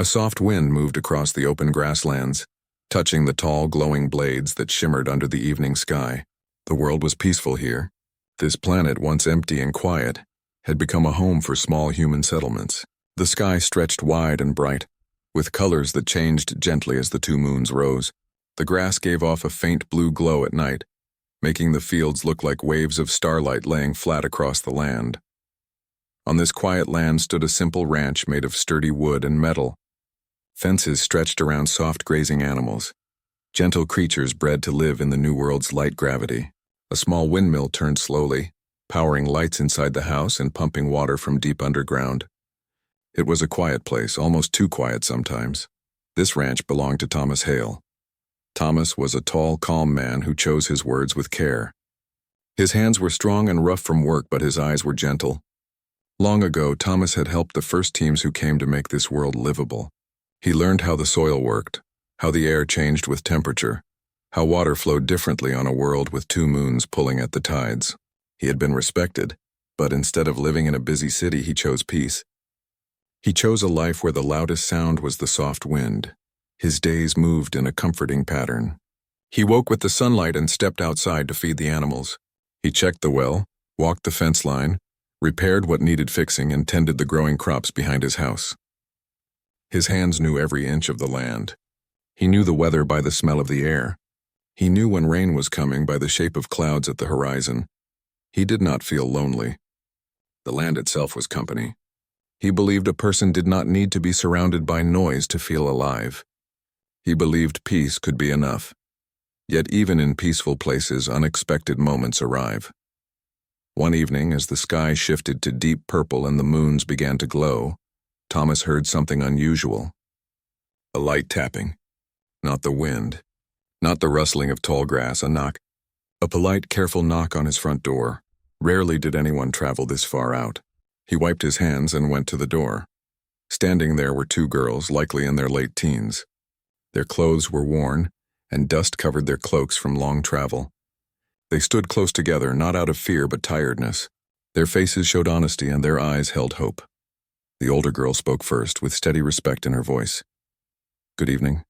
A soft wind moved across the open grasslands, touching the tall, glowing blades that shimmered under the evening sky. The world was peaceful here. This planet, once empty and quiet, had become a home for small human settlements. The sky stretched wide and bright, with colors that changed gently as the two moons rose. The grass gave off a faint blue glow at night, making the fields look like waves of starlight laying flat across the land. On this quiet land stood a simple ranch made of sturdy wood and metal. Fences stretched around soft grazing animals, gentle creatures bred to live in the new world's light gravity. A small windmill turned slowly, powering lights inside the house and pumping water from deep underground. It was a quiet place, almost too quiet sometimes. This ranch belonged to Thomas Hale. Thomas was a tall, calm man who chose his words with care. His hands were strong and rough from work, but his eyes were gentle. Long ago, Thomas had helped the first teams who came to make this world livable. He learned how the soil worked, how the air changed with temperature, how water flowed differently on a world with two moons pulling at the tides. He had been respected, but instead of living in a busy city, he chose peace. He chose a life where the loudest sound was the soft wind. His days moved in a comforting pattern. He woke with the sunlight and stepped outside to feed the animals. He checked the well, walked the fence line, repaired what needed fixing, and tended the growing crops behind his house. His hands knew every inch of the land. He knew the weather by the smell of the air. He knew when rain was coming by the shape of clouds at the horizon. He did not feel lonely. The land itself was company. He believed a person did not need to be surrounded by noise to feel alive. He believed peace could be enough. Yet even in peaceful places, unexpected moments arrive. One evening, as the sky shifted to deep purple and the moons began to glow, Thomas heard something unusual. A light tapping. Not the wind. Not the rustling of tall grass, a knock. A polite, careful knock on his front door. Rarely did anyone travel this far out. He wiped his hands and went to the door. Standing there were two girls, likely in their late teens. Their clothes were worn, and dust covered their cloaks from long travel. They stood close together, not out of fear but tiredness. Their faces showed honesty and their eyes held hope. The older girl spoke first, with steady respect in her voice. "Good evening."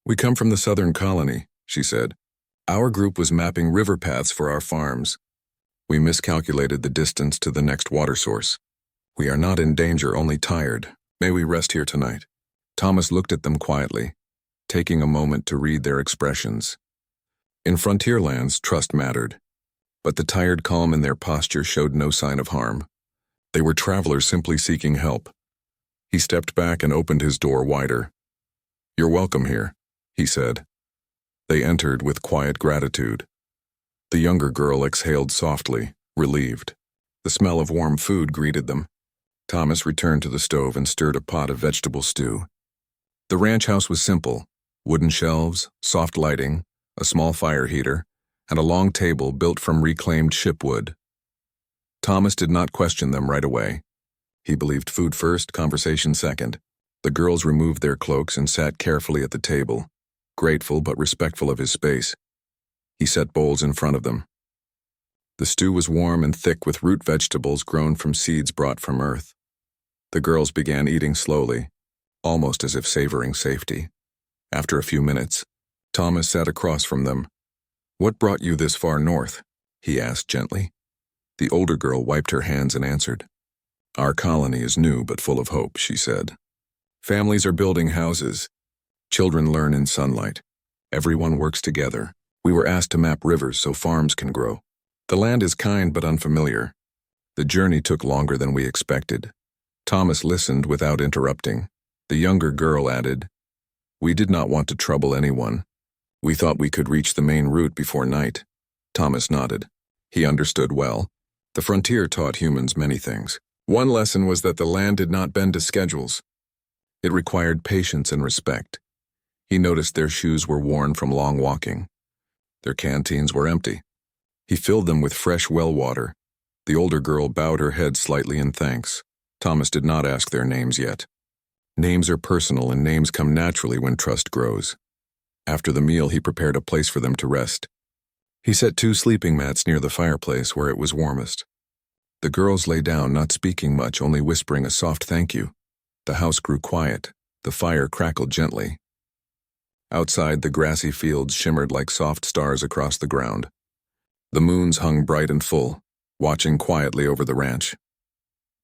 "We come from the southern colony," she said. "Our group was mapping river paths for our farms. We miscalculated the distance to the next water source. We are not in danger, only tired. May we rest here tonight?" Thomas looked at them quietly, taking a moment to read their expressions. In frontier lands, trust mattered, but the tired calm in their posture showed no sign of harm. They were travelers simply seeking help. He stepped back and opened his door wider. "You're welcome here," he said. They entered with quiet gratitude. The younger girl exhaled softly, relieved. The smell of warm food greeted them. Thomas returned to the stove and stirred a pot of vegetable stew. The ranch house was simple: wooden shelves, soft lighting, a small fire heater, and a long table built from reclaimed shipwood. Thomas did not question them right away. He believed food first, conversation second. The girls removed their cloaks and sat carefully at the table, grateful but respectful of his space. He set bowls in front of them. The stew was warm and thick with root vegetables grown from seeds brought from earth. The girls began eating slowly, almost as if savoring safety. After a few minutes, Thomas sat across from them. "What brought you this far north?" he asked gently. The older girl wiped her hands and answered. "Our colony is new but full of hope," she said. "Families are building houses. Children learn in sunlight. Everyone works together. We were asked to map rivers so farms can grow. The land is kind but unfamiliar. The journey took longer than we expected." Thomas listened without interrupting. The younger girl added, "We did not want to trouble anyone. We thought we could reach the main route before night." Thomas nodded. He understood well. The frontier taught humans many things. One lesson was that the land did not bend to schedules. It required patience and respect. He noticed their shoes were worn from long walking. Their canteens were empty. He filled them with fresh well water. The older girl bowed her head slightly in thanks. Thomas did not ask their names yet. Names are personal, and names come naturally when trust grows. After the meal, he prepared a place for them to rest. He set 2 sleeping mats near the fireplace where it was warmest. The girls lay down, not speaking much, only whispering a soft thank you. The house grew quiet. The fire crackled gently. Outside, the grassy fields shimmered like soft stars across the ground. The moons hung bright and full, watching quietly over the ranch.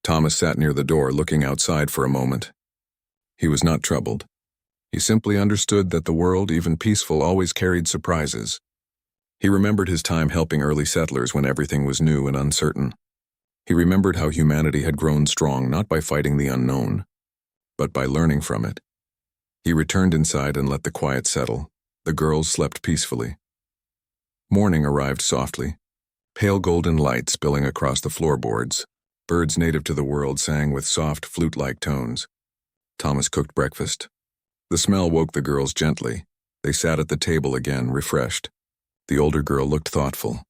Thomas sat near the door, looking outside for a moment. He was not troubled. He simply understood that the world, even peaceful, always carried surprises. He remembered his time helping early settlers when everything was new and uncertain. He remembered how humanity had grown strong not by fighting the unknown, but by learning from it. He returned inside and let the quiet settle. The girls slept peacefully. Morning arrived softly, pale golden light spilling across the floorboards. Birds native to the world sang with soft, flute-like tones. Thomas cooked breakfast. The smell woke the girls gently. They sat at the table again, refreshed. The older girl looked thoughtful,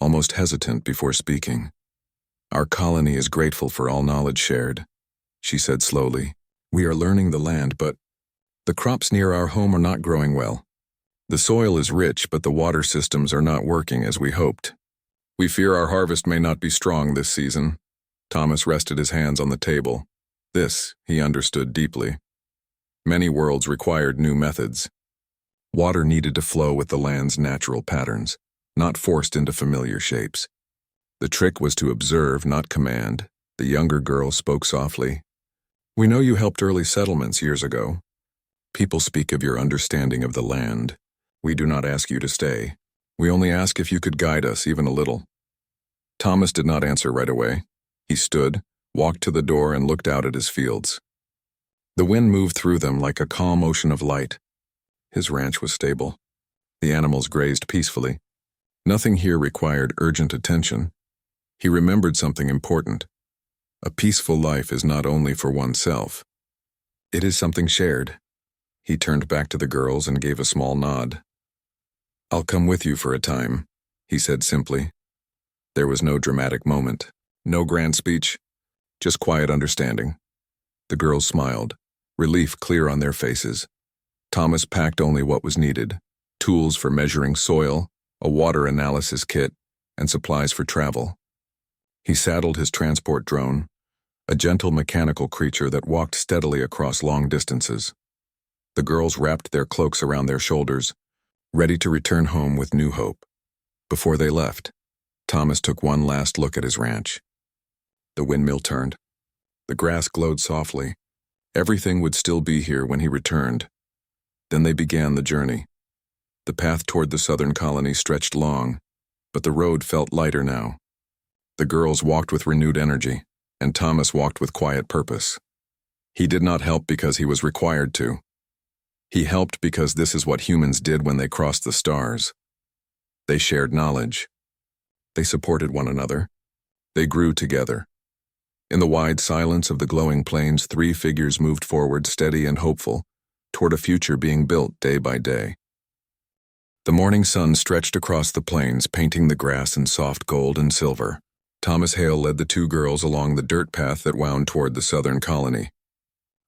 almost hesitant before speaking. "Our colony is grateful for all knowledge shared," she said slowly. "We are learning the land, but the crops near our home are not growing well. The soil is rich, but the water systems are not working as we hoped. We fear our harvest may not be strong this season." Thomas rested his hands on the table. This, he understood deeply. Many worlds required new methods. Water needed to flow with the land's natural patterns, not forced into familiar shapes. The trick was to observe, not command. The younger girl spoke softly. "We know you helped early settlements years ago. People speak of your understanding of the land. We do not ask you to stay. We only ask if you could guide us even a little." Thomas did not answer right away. He stood, walked to the door, and looked out at his fields. The wind moved through them like a calm ocean of light. His ranch was stable. The animals grazed peacefully. Nothing here required urgent attention. He remembered something important. A peaceful life is not only for oneself. It is something shared. He turned back to the girls and gave a small nod. "I'll come with you for a time," he said simply. There was no dramatic moment, no grand speech, just quiet understanding. The girls smiled, relief clear on their faces. Thomas packed only what was needed: tools for measuring soil, a water analysis kit, and supplies for travel. He saddled his transport drone, a gentle mechanical creature that walked steadily across long distances. The girls wrapped their cloaks around their shoulders, ready to return home with new hope. Before they left, Thomas took one last look at his ranch. The windmill turned. The grass glowed softly. Everything would still be here when he returned. Then they began the journey. The path toward the southern colony stretched long, but the road felt lighter now. The girls walked with renewed energy, and Thomas walked with quiet purpose. He did not help because he was required to. He helped because this is what humans did when they crossed the stars. They shared knowledge. They supported one another. They grew together. In the wide silence of the glowing plains, three figures moved forward, steady and hopeful, toward a future being built day by day. The morning sun stretched across the plains, painting the grass in soft gold and silver. Thomas Hale led the two girls along the dirt path that wound toward the southern colony.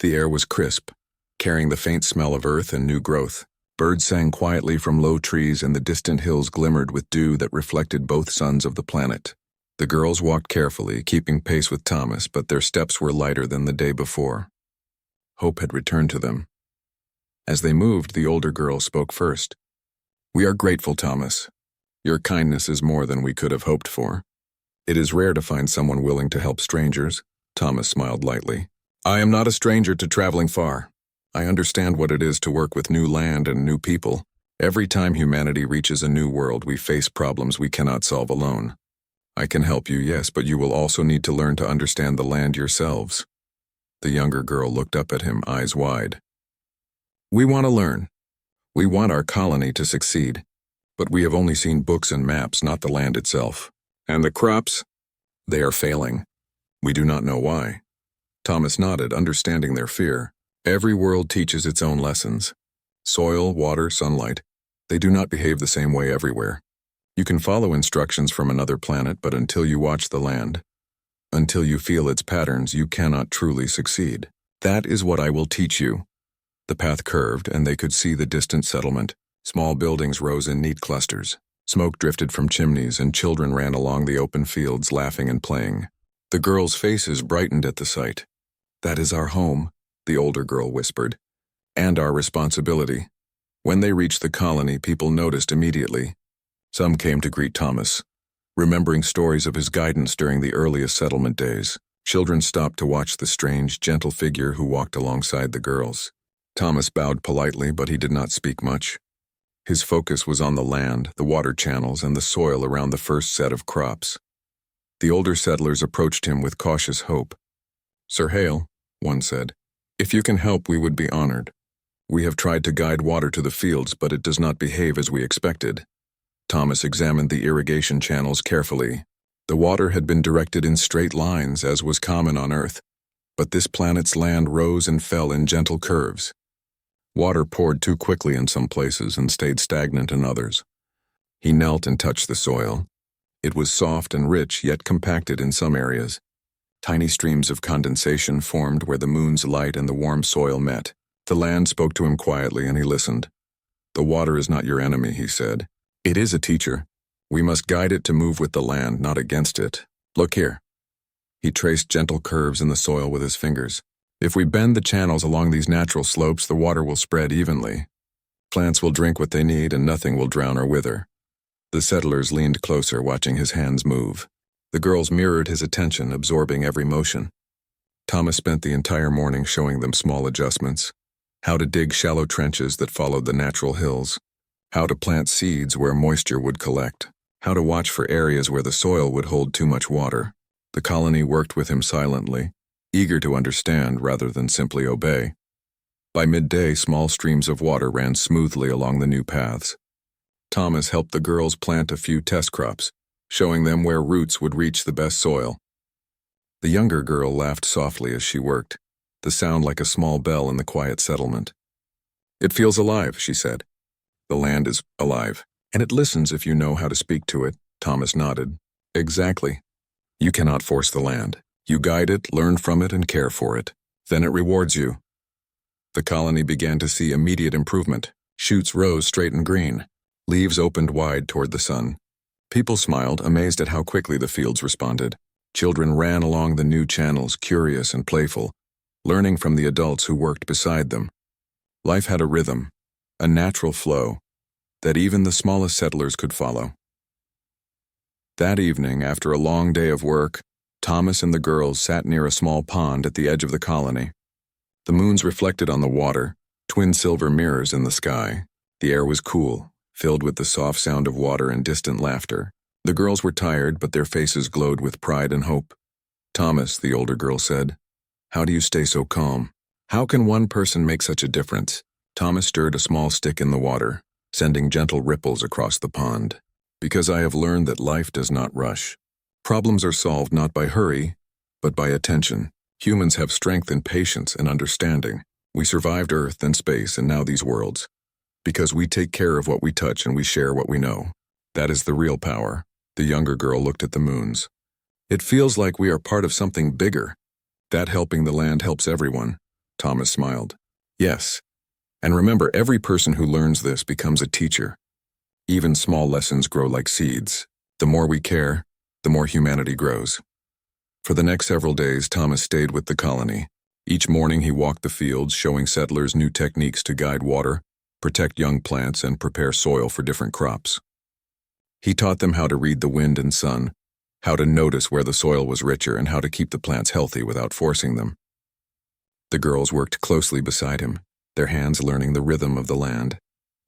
The air was crisp, carrying the faint smell of earth and new growth. Birds sang quietly from low trees, and the distant hills glimmered with dew that reflected both suns of the planet. The girls walked carefully, keeping pace with Thomas, but their steps were lighter than the day before. Hope had returned to them. As they moved, the older girl spoke first. "We are grateful, Thomas. Your kindness is more than we could have hoped for. It is rare to find someone willing to help strangers." Thomas smiled lightly. "I am not a stranger to traveling far. I understand what it is to work with new land and new people. Every time humanity reaches a new world, we face problems we cannot solve alone. I can help you, yes, but you will also need to learn to understand the land yourselves." The younger girl looked up at him, eyes wide. "We want to learn. We want our colony to succeed, but we have only seen books and maps, not the land itself. And the crops? They are failing. We do not know why." Thomas nodded, understanding their fear. Every world teaches its own lessons. Soil, water, sunlight. They do not behave the same way everywhere. You can follow instructions from another planet, but until you watch the land, until you feel its patterns, you cannot truly succeed. That is what I will teach you." The path curved, and they could see the distant settlement. Small buildings rose in neat clusters. Smoke drifted from chimneys, and children ran along the open fields, laughing and playing. The girls' faces brightened at the sight. "That is our home," the older girl whispered. and our responsibility. When they reached the colony, people noticed immediately. Some came to greet Thomas, remembering stories of his guidance during the earliest settlement days. Children stopped to watch the strange, gentle figure who walked alongside the girls. Thomas bowed politely, but he did not speak much. His focus was on the land, the water channels, and the soil around the first set of crops. The older settlers approached him with cautious hope. "Sir Hale," one said, "if you can help, we would be honored. We have tried to guide water to the fields, but it does not behave as we expected." Thomas examined the irrigation channels carefully. The water had been directed in straight lines, as was common on Earth, but this planet's land rose and fell in gentle curves. Water poured too quickly in some places and stayed stagnant in others. He knelt and touched the soil. It was soft and rich, yet compacted in some areas. Tiny streams of condensation formed where the moon's light and the warm soil met. The land spoke to him quietly, and he listened. "The water is not your enemy," he said. "It is a teacher. We must guide it to move with the land, not against it. Look here." He traced gentle curves in the soil with his fingers. "If we bend the channels along these natural slopes, the water will spread evenly. Plants will drink what they need, and nothing will drown or wither." The settlers leaned closer, watching his hands move. The girls mirrored his attention, absorbing every motion. Thomas spent the entire morning showing them small adjustments: how to dig shallow trenches that followed the natural hills, how to plant seeds where moisture would collect, how to watch for areas where the soil would hold too much water. The colony worked with him silently, eager to understand rather than simply obey. By midday, small streams of water ran smoothly along the new paths. Thomas helped the girls plant a few test crops, showing them where roots would reach the best soil. The younger girl laughed softly as she worked, the sound like a small bell in the quiet settlement. "It feels alive," she said. "The land is alive, and it listens if you know how to speak to it." Thomas nodded. "Exactly. You cannot force the land. You guide it, learn from it, and care for it. Then it rewards you." The colony began to see immediate improvement. Shoots rose straight and green. Leaves opened wide toward the sun. People smiled, amazed at how quickly the fields responded. Children ran along the new channels, curious and playful, learning from the adults who worked beside them. Life had a rhythm, a natural flow, that even the smallest settlers could follow. That evening, after a long day of work, Thomas and the girls sat near a small pond at the edge of the colony. The moons reflected on the water, twin silver mirrors in the sky. The air was cool, filled with the soft sound of water and distant laughter. The girls were tired, but their faces glowed with pride and hope. "Thomas," the older girl said, "how do you stay so calm? How can one person make such a difference?" Thomas stirred a small stick in the water, sending gentle ripples across the pond. "Because I have learned that life does not rush. Problems are solved not by hurry, but by attention. Humans have strength and patience and understanding. We survived Earth and space and now these worlds, because we take care of what we touch and we share what we know. That is the real power." The younger girl looked at the moons. "It feels like we are part of something bigger. That helping the land helps everyone." Thomas smiled. "Yes. And remember, every person who learns this becomes a teacher. Even small lessons grow like seeds. The more we care, the more humanity grows." For the next several days, Thomas stayed with the colony. Each morning he walked the fields, showing settlers new techniques to guide water, protect young plants, and prepare soil for different crops. He taught them how to read the wind and sun, how to notice where the soil was richer, and how to keep the plants healthy without forcing them. The girls worked closely beside him, their hands learning the rhythm of the land.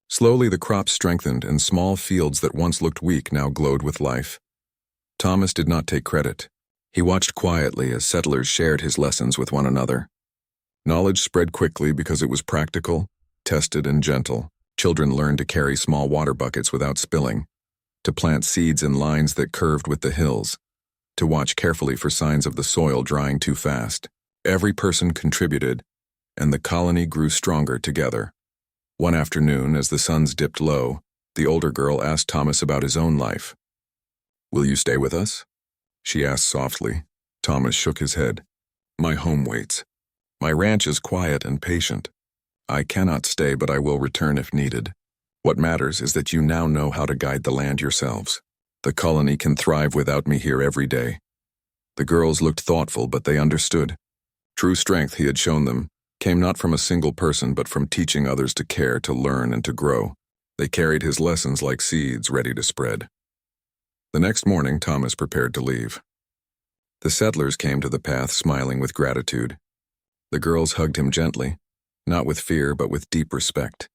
Slowly the crops strengthened, and small fields that once looked weak now glowed with life. Thomas did not take credit. He watched quietly as settlers shared his lessons with one another. Knowledge spread quickly because it was practical, tested, and gentle. Children learned to carry small water buckets without spilling, to plant seeds in lines that curved with the hills, to watch carefully for signs of the soil drying too fast. Every person contributed, and the colony grew stronger together. One afternoon, as the suns dipped low, the older girl asked Thomas about his own life. "Will you stay with us?" she asked softly. Thomas shook his head. "My home waits. My ranch is quiet and patient. I cannot stay, but I will return if needed. What matters is that you now know how to guide the land yourselves. The colony can thrive without me here every day." The girls looked thoughtful, but they understood. True strength, he had shown them, came not from a single person but from teaching others to care, to learn, and to grow. They carried his lessons like seeds ready to spread. The next morning, Thomas prepared to leave. The settlers came to the path smiling with gratitude. The girls hugged him gently, not with fear but with deep respect.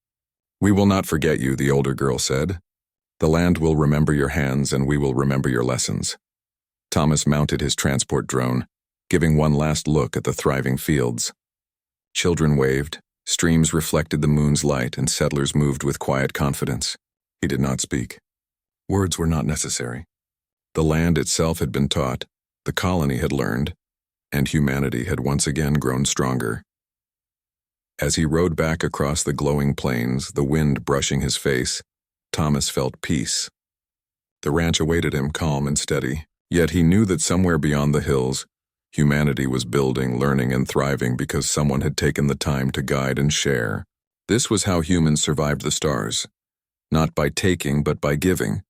"We will not forget you," the older girl said. "The land will remember your hands and we will remember your lessons." Thomas mounted his transport drone, giving one last look at the thriving fields. Children waved, streams reflected the moon's light, and settlers moved with quiet confidence. He did not speak. Words were not necessary. The land itself had been taught, the colony had learned, and humanity had once again grown stronger. As he rode back across the glowing plains, the wind brushing his face, Thomas felt peace. The ranch awaited him, calm and steady, yet he knew that somewhere beyond the hills, humanity was building, learning, and thriving because someone had taken the time to guide and share. This was how humans survived the stars. Not by taking, but by giving.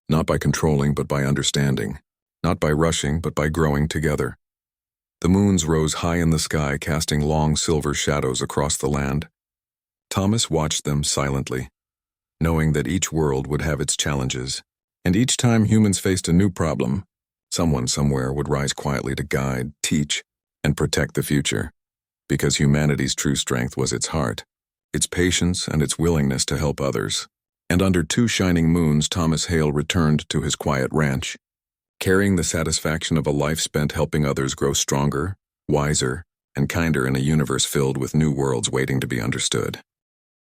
Not by controlling, but by understanding. Not by rushing, but by growing together. The moons rose high in the sky, casting long silver shadows across the land. Thomas watched them silently, knowing that each world would have its challenges, and each time humans faced a new problem, someone somewhere would rise quietly to guide, teach, and protect the future. Because humanity's true strength was its heart, its patience, and its willingness to help others. And under 2 shining moons, Thomas Hale returned to his quiet ranch, carrying the satisfaction of a life spent helping others grow stronger, wiser, and kinder in a universe filled with new worlds waiting to be understood.